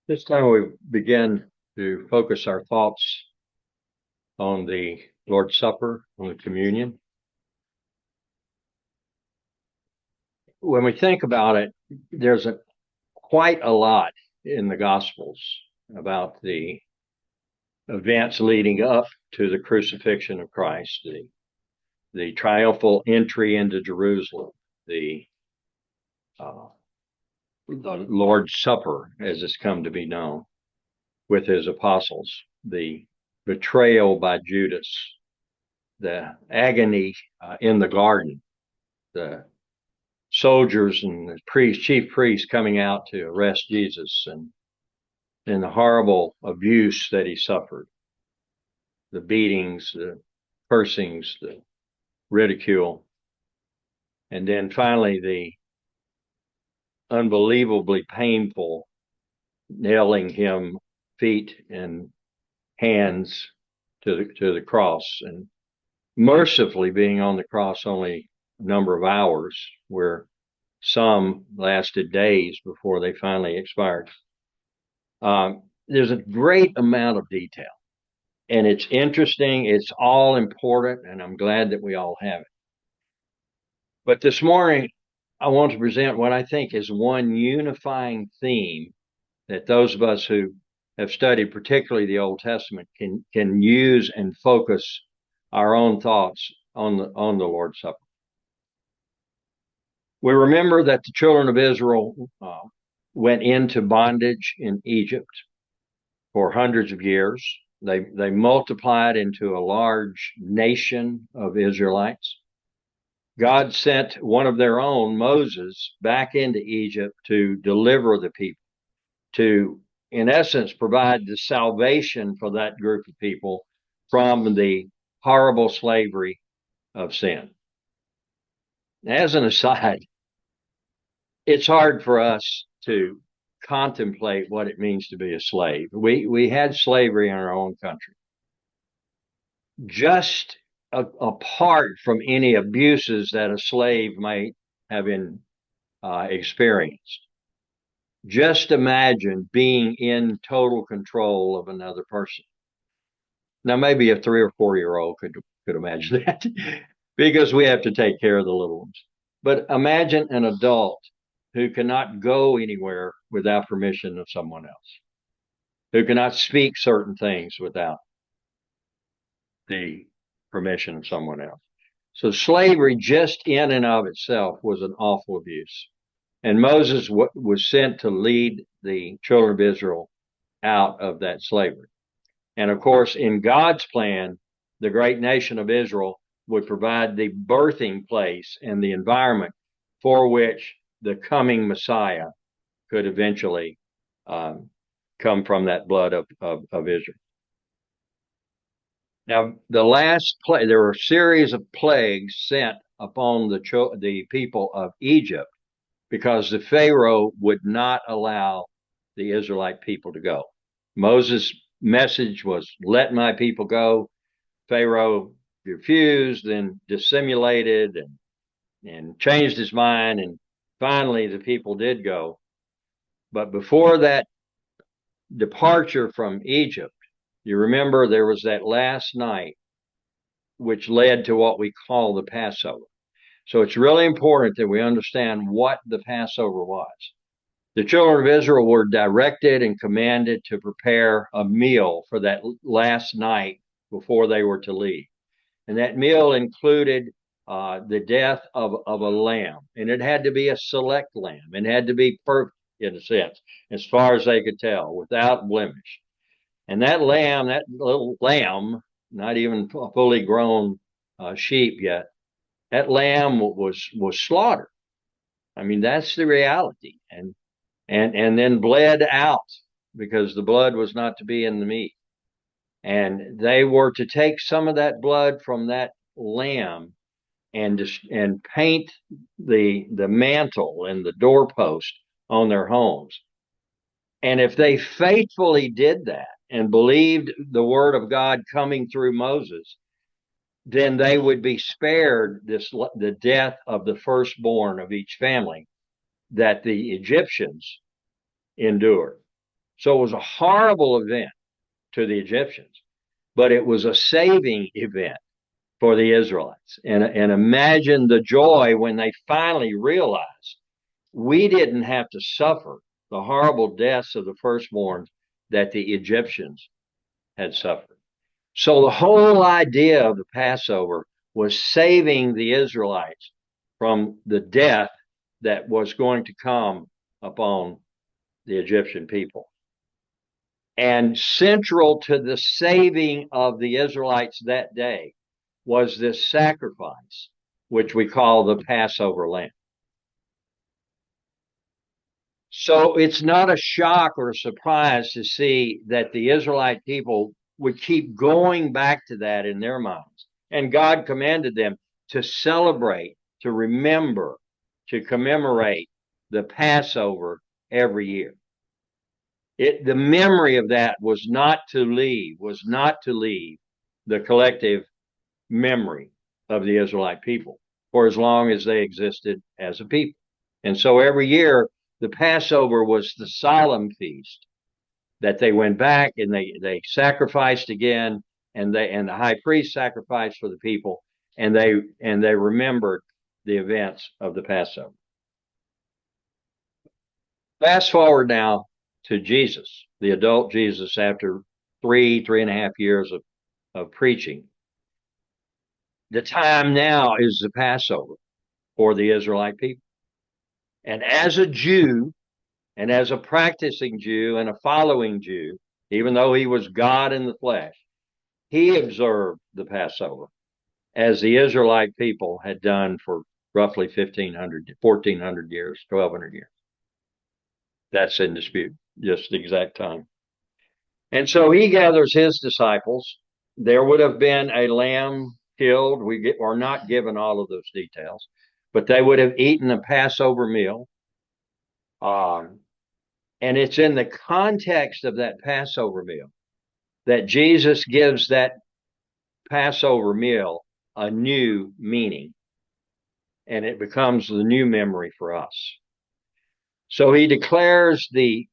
This time we begin to focus our thoughts on the Lord's Supper, on the communion. When we think about it, there's quite a lot in the Gospels about the events leading up to the crucifixion of Christ, the triumphal entry into Jerusalem, the Lord's Supper, as it's come to be known, with his apostles, the betrayal by Judas, the agony in the garden, the soldiers and the chief priests coming out to arrest Jesus, and the horrible abuse that he suffered, the beatings, the cursings, the ridicule, and then finally the unbelievably painful nailing him feet and hands to the cross, and mercifully being on the cross only a number of hours, where some lasted days before they finally expired. There's a great amount of detail, and it's interesting. It's all important, and I'm glad that we all have it. But this morning, I want to present what I think is one unifying theme that those of us who have studied particularly the Old Testament can use and focus our own thoughts on the Lord's Supper. We remember that the children of Israel went into bondage in Egypt for hundreds of years. They multiplied into a large nation of Israelites. God sent one of their own, Moses, back into Egypt to deliver the people, to, in essence, provide the salvation for that group of people from the horrible slavery of sin. As an aside, it's hard for us to contemplate what it means to be a slave. We had slavery in our own country. Just apart from any abuses that a slave might have experienced, just imagine being in total control of another person. Now, maybe a 3 or 4 year old could imagine that because we have to take care of the little ones. But imagine an adult who cannot go anywhere without permission of someone else, who cannot speak certain things without the permission of someone else. So slavery just in and of itself was an awful abuse. And Moses was sent to lead the children of Israel out of that slavery. And of course, in God's plan, the great nation of Israel would provide the birthing place and the environment for which the coming Messiah could eventually come from that blood of Israel. Now, the last plague, there were a series of plagues sent upon the people of Egypt because the Pharaoh would not allow the Israelite people to go. Moses' message was, "Let my people go." Pharaoh refused, then dissimulated and changed his mind, and finally the people did go. But before that departure from Egypt, you remember there was that last night which led to what we call the Passover. So it's really important that we understand what the Passover was. The children of Israel were directed and commanded to prepare a meal for that last night before they were to leave. And that meal included the death of a lamb. And it had to be a select lamb. It had to be perfect, in a sense, as far as they could tell, without blemish. And that lamb, that little lamb, not even a fully grown sheep yet, that lamb was slaughtered. I mean, that's the reality. And then bled out because the blood was not to be in the meat. And they were to take some of that blood from that lamb and paint the mantle and the doorpost on their homes. And if they faithfully did that and believed the word of God coming through Moses, then they would be spared the death of the firstborn of each family that the Egyptians endured. So it was a horrible event to the Egyptians, but it was a saving event for the Israelites. And imagine the joy when they finally realized we didn't have to suffer the horrible deaths of the firstborn that the Egyptians had suffered. So the whole idea of the Passover was saving the Israelites from the death that was going to come upon the Egyptian people. And central to the saving of the Israelites that day was this sacrifice, which we call the Passover lamb. So it's not a shock or a surprise to see that the Israelite people would keep going back to that in their minds. And God commanded them to celebrate, to remember, to commemorate the Passover every year. The memory of that was not to leave the collective memory of the Israelite people for as long as they existed as a people. And so every year, the Passover was the solemn feast that they went back and they sacrificed again, and the high priest sacrificed for the people, and they remembered the events of the Passover. Fast forward now to Jesus, the adult Jesus, after 3.5 years of preaching. The time now is the Passover for the Israelite people. And as a Jew, and as a practicing Jew and a following Jew, even though he was God in the flesh, he observed the Passover as the Israelite people had done for roughly 1,400 years, 1,200 years. That's in dispute, just the exact time. And so he gathers his disciples. There would have been a lamb killed. We are not given all of those details, but they would have eaten a Passover meal. And it's in the context of that Passover meal that Jesus gives that Passover meal a new meaning, and it becomes the new memory for us. So he declares the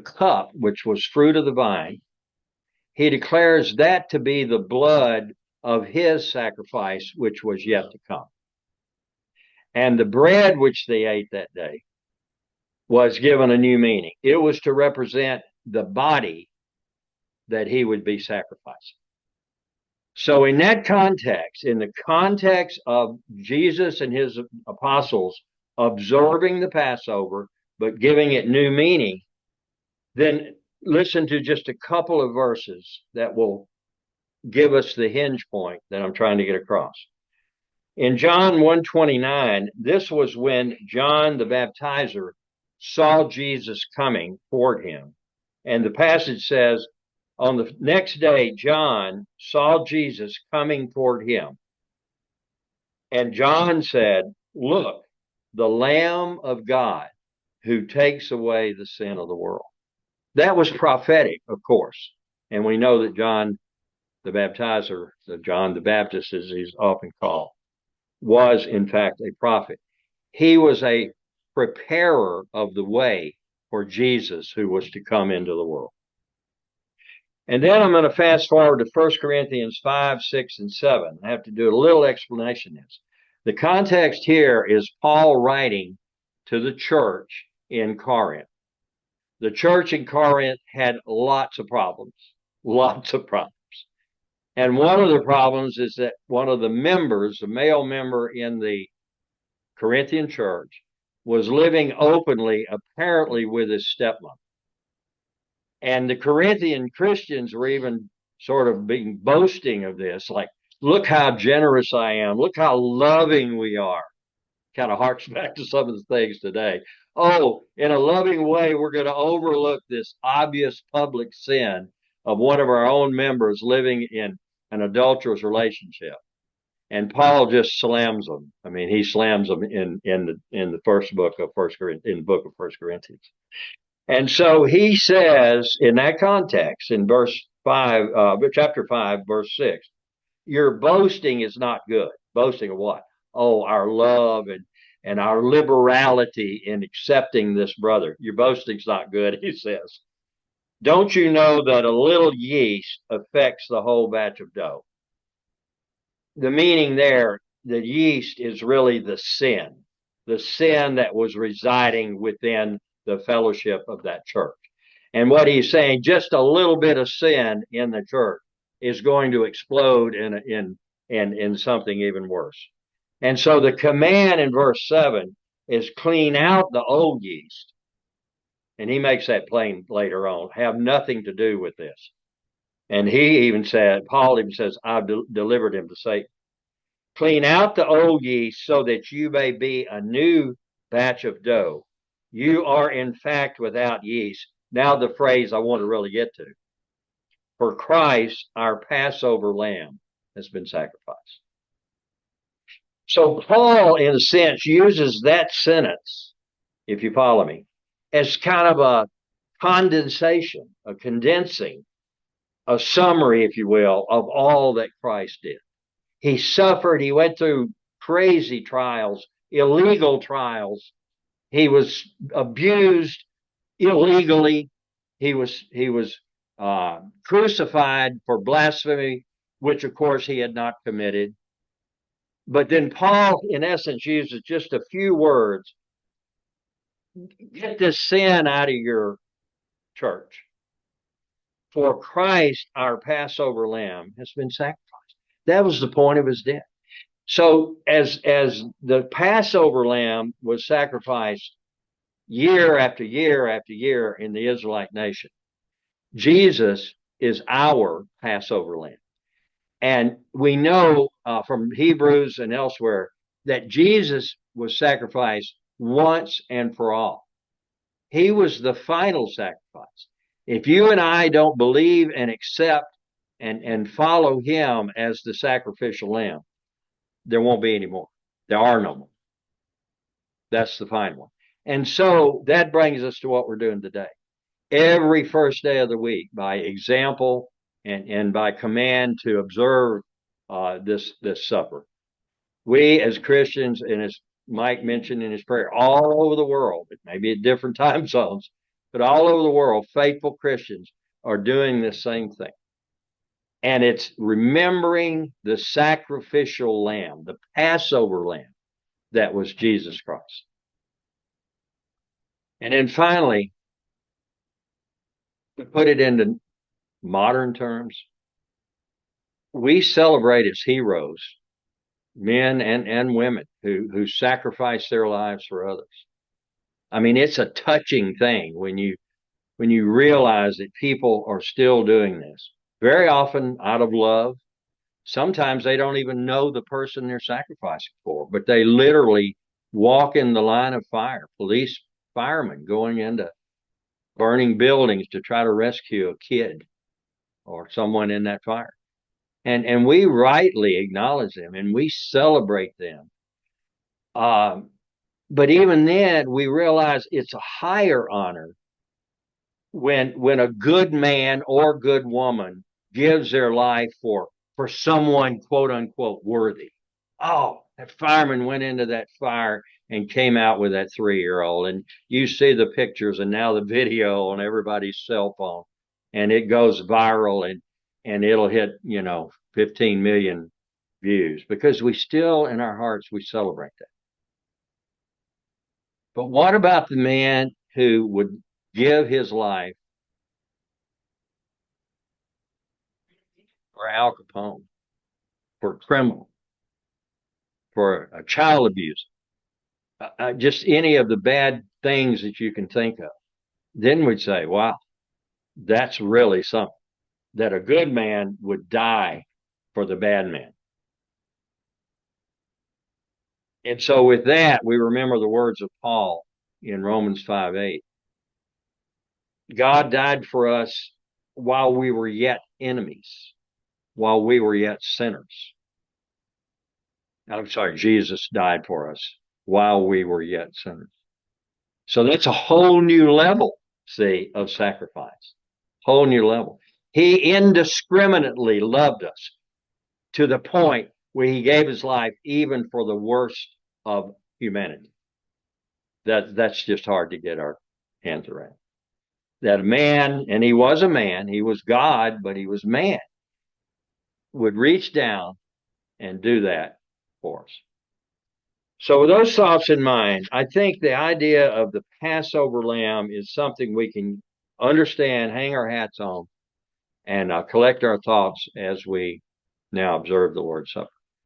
cup, which was fruit of the vine, he declares that to be the blood of his sacrifice, which was yet to come. And the bread which they ate that day was given a new meaning. It was to represent the body that he would be sacrificing. So in that context, in the context of Jesus and his apostles observing the Passover, but giving it new meaning, then listen to just a couple of verses that will give us the hinge point that I'm trying to get across. In John 1:29, this was when John the Baptizer saw Jesus coming toward him. And the passage says, on the next day, John saw Jesus coming toward him. And John said, look, the Lamb of God who takes away the sin of the world. That was prophetic, of course. And we know that John the Baptizer, John the Baptist, as he's often called, was in fact a prophet. He was a preparer of the way for Jesus who was to come into the world. And then I'm going to fast forward to 1 Corinthians 5, 6, and 7. I have to do a little explanation of this. The context here is Paul writing to the church in Corinth. The church in Corinth had lots of problems. And one of the problems is that one of the members, a male member in the Corinthian church, was living openly, apparently with his stepmother. And the Corinthian Christians were even sort of being boasting of this, like, look how generous I am. Look how loving we are. Kind of harks back to some of the things today. Oh, in a loving way, we're going to overlook this obvious public sin of one of our own members living in an adulterous relationship. And Paul just slams them. I mean, he slams them in the first book of First Corinthians. And so he says in that context, in chapter 5, verse 6, your boasting is not good. Boasting of what? Oh, our love and our liberality in accepting this brother. Your boasting's not good, he says. Don't you know that a little yeast affects the whole batch of dough? The meaning there, the yeast is really the sin that was residing within the fellowship of that church. And what he's saying, just a little bit of sin in the church is going to explode in something even worse. And so the command in verse 7 is clean out the old yeast. And he makes that plain later on, have nothing to do with this. And he even said, Paul even says, I've delivered him to Satan. Clean out the old yeast so that you may be a new batch of dough. You are in fact without yeast. Now the phrase I want to really get to. For Christ, our Passover lamb, has been sacrificed. So Paul, in a sense, uses that sentence, if you follow me, as kind of a condensation, a condensing, a summary, if you will, of all that Christ did. He suffered. He went through crazy trials, illegal trials. He was abused illegally. He was crucified for blasphemy, which of course he had not committed. But then Paul, in essence, uses just a few words. Get this sin out of your church. For Christ, our Passover lamb, has been sacrificed. That was the point of his death. So as the Passover lamb was sacrificed year after year after year in the Israelite nation, Jesus is our Passover lamb. And we know from Hebrews and elsewhere that Jesus was sacrificed once and for all. He was the final sacrifice. If you and I don't believe and accept and follow him as the sacrificial lamb, there won't be any more. There are no more. That's the final one. And so that brings us to what we're doing today. Every first day of the week, by example and by command to observe this supper, we as Christians, and as Mike mentioned in his prayer, all over the world, it may be at different time zones, but all over the world, faithful Christians are doing the same thing. And it's remembering the sacrificial lamb, the Passover lamb that was Jesus Christ. And then finally, to put it into modern terms, we celebrate as heroes men and women who sacrifice their lives for others. I mean, it's a touching thing when you realize that people are still doing this, very often out of love. Sometimes they don't even know the person they're sacrificing for, but they literally walk in the line of fire, police, firemen going into burning buildings to try to rescue a kid or someone in that fire. And we rightly acknowledge them and we celebrate them. But even then, we realize it's a higher honor when a good man or good woman gives their life for someone, quote unquote, worthy. Oh, that fireman went into that fire and came out with that 3-year-old. And you see the pictures and now the video on everybody's cell phone, and it goes viral and it'll hit, 15 million views because we still, in our hearts, we celebrate that. But what about the man who would give his life for Al Capone, for a criminal, for a child abuser, just any of the bad things that you can think of? Then we'd say, wow, that's really something, that a good man would die for the bad man. And so with that, we remember the words of Paul in Romans 5:8. God died for us while we were yet enemies, while we were yet sinners. I'm sorry, Jesus died for us while we were yet sinners. So that's a whole new level, see, of sacrifice. Whole new level. He indiscriminately loved us to the point where he gave his life even for the worst of humanity. That's just hard to get our hands around. That a man, and he was a man, he was God, but he was man, would reach down and do that for us. So with those thoughts in mind, I think the idea of the Passover lamb is something we can understand, hang our hats on, and collect our thoughts as we now observe the Lord's Supper.